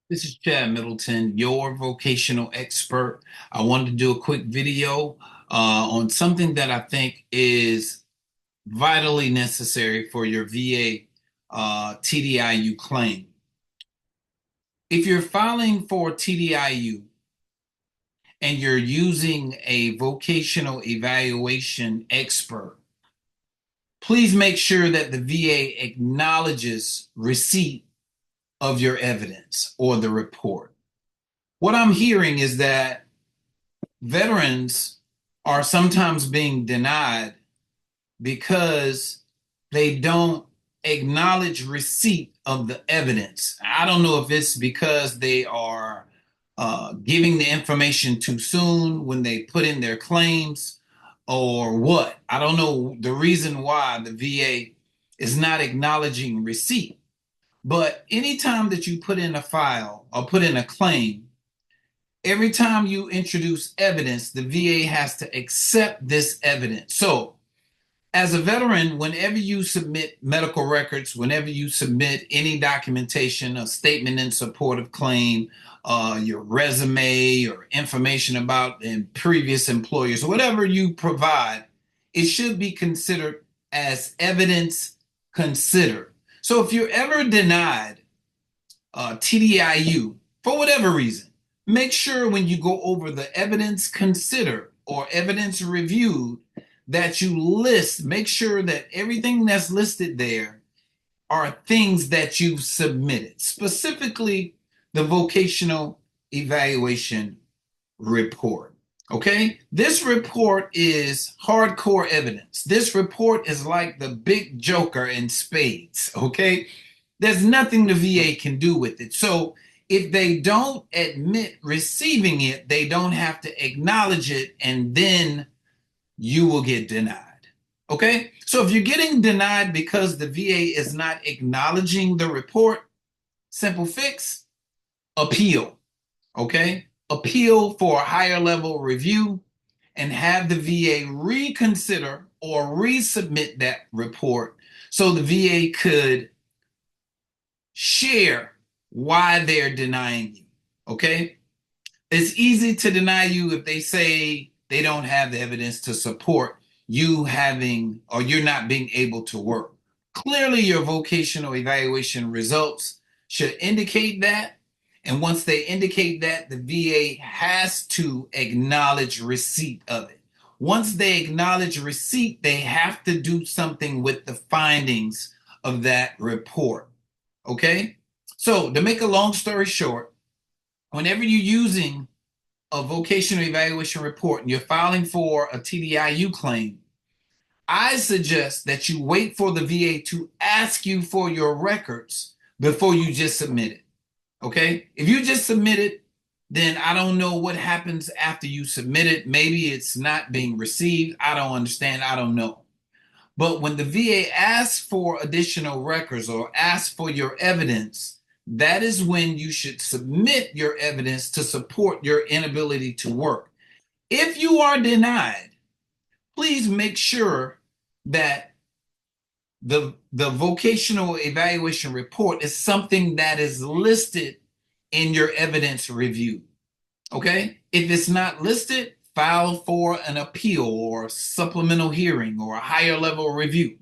This is Chad Middleton, your vocational expert. I wanted to do a quick video on something that I think is vitally necessary for your VA TDIU claim. If you're filing for TDIU and you're using a vocational evaluation expert, please make sure that the VA acknowledges receipt of your evidence or the report. What I'm hearing is that veterans are sometimes being denied because they don't acknowledge receipt of the evidence. I don't know if it's because they are giving the information too soon when they put in their claims or what. I don't know the reason why the VA is not acknowledging receipt. But anytime that you put in a file or put in a claim, every time you introduce evidence, the VA has to accept this evidence. So, as a veteran, whenever you submit medical records, whenever you submit any documentation, a statement in support of claim, your resume or information about previous employers, whatever you provide, it should be considered as evidence considered. So, if you're ever denied TDIU for whatever reason, make sure when you go over the evidence considered or evidence reviewed that you list, make sure that everything that's listed there are things that you've submitted, specifically the vocational evaluation report. Okay, this report is hardcore evidence. This report is like the big joker in spades. Okay, there's nothing the VA can do with it. So if they don't admit receiving it, they don't have to acknowledge it, and then you will get denied. Okay? So if you're getting denied because the VA is not acknowledging the report, simple fix, appeal. Okay? Appeal for a higher level review and have the VA reconsider or resubmit that report so the VA could share why they're denying you. Okay? It's easy to deny you if they say they don't have the evidence to support you having or you're not being able to work. Clearly, your vocational evaluation results should indicate that. And once they indicate that, the VA has to acknowledge receipt of it. Once they acknowledge receipt, they have to do something with the findings of that report. Okay? So, to make a long story short, whenever you're using a vocational evaluation report and you're filing for a TDIU claim, I suggest that you wait for the VA to ask you for your records before you just submit it. Okay? If you just submit it, then I don't know what happens after you submit it. Maybe it's not being received. I don't understand. I don't know. But when the VA asks for additional records or asks for your evidence, that is when you should submit your evidence to support your inability to work. If you are denied, please make sure that the vocational evaluation report is something that is listed in your evidence review. Okay? If it's not listed, file for an appeal or supplemental hearing or a higher level review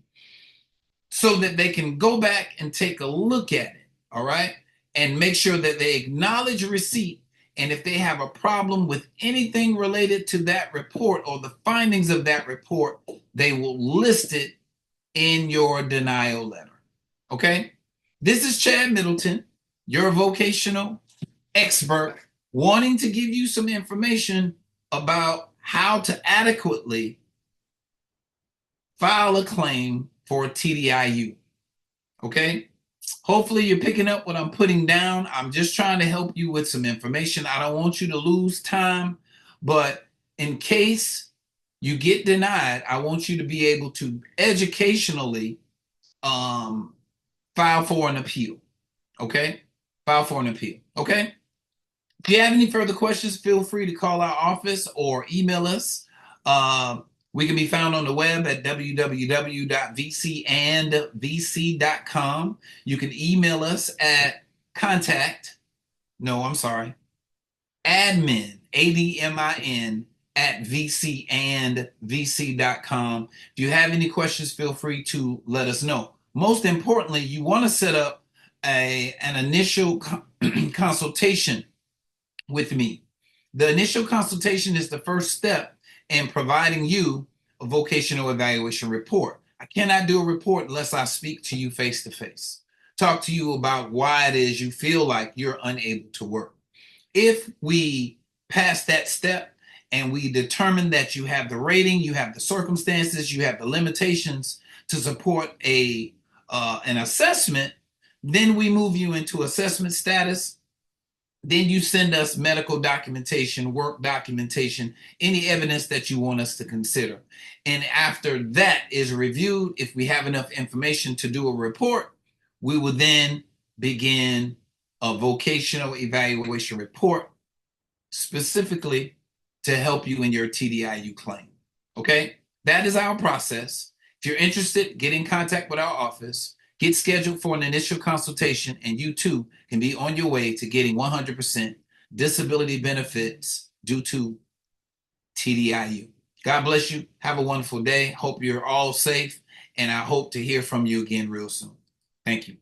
so that they can go back and take a look at it. All right? And make sure that they acknowledge receipt. And if they have a problem with anything related to that report or the findings of that report, they will list it in your denial letter. Okay? This is Chad Middleton, your vocational expert, wanting to give you some information about how to adequately file a claim for TDIU. Okay? Hopefully you're picking up what I'm putting down. I'm just trying to help you with some information. I don't want you to lose time, but in case you get denied, I want you to be able to educationally file for an appeal. Okay? File for an appeal. Okay? If you have any further questions, feel free to call our office or email us. We can be found on the web at www.vcandvc.com. You can email us at contact No, I'm sorry. Admin, ADMIN, at VCandVC.com. If you have any questions, feel free to let us know. Most importantly, you want to set up an initial consultation with me. The initial consultation is the first step in providing you a vocational evaluation report. I cannot do a report unless I speak to you face to face, talk to you about why it is you feel like you're unable to work. If we pass that step and we determine that you have the rating, you have the circumstances, you have the limitations to support an assessment, then we move you into assessment status. Then you send us medical documentation, work documentation, any evidence that you want us to consider. And after that is reviewed, if we have enough information to do a report, we will then begin a vocational evaluation report specifically to help you in your TDIU claim. Okay? That is our process. If you're interested, get in contact with our office, get scheduled for an initial consultation, and you too can be on your way to getting 100% disability benefits due to TDIU. God bless you. Have a wonderful day. Hope you're all safe, and I hope to hear from you again real soon. Thank you.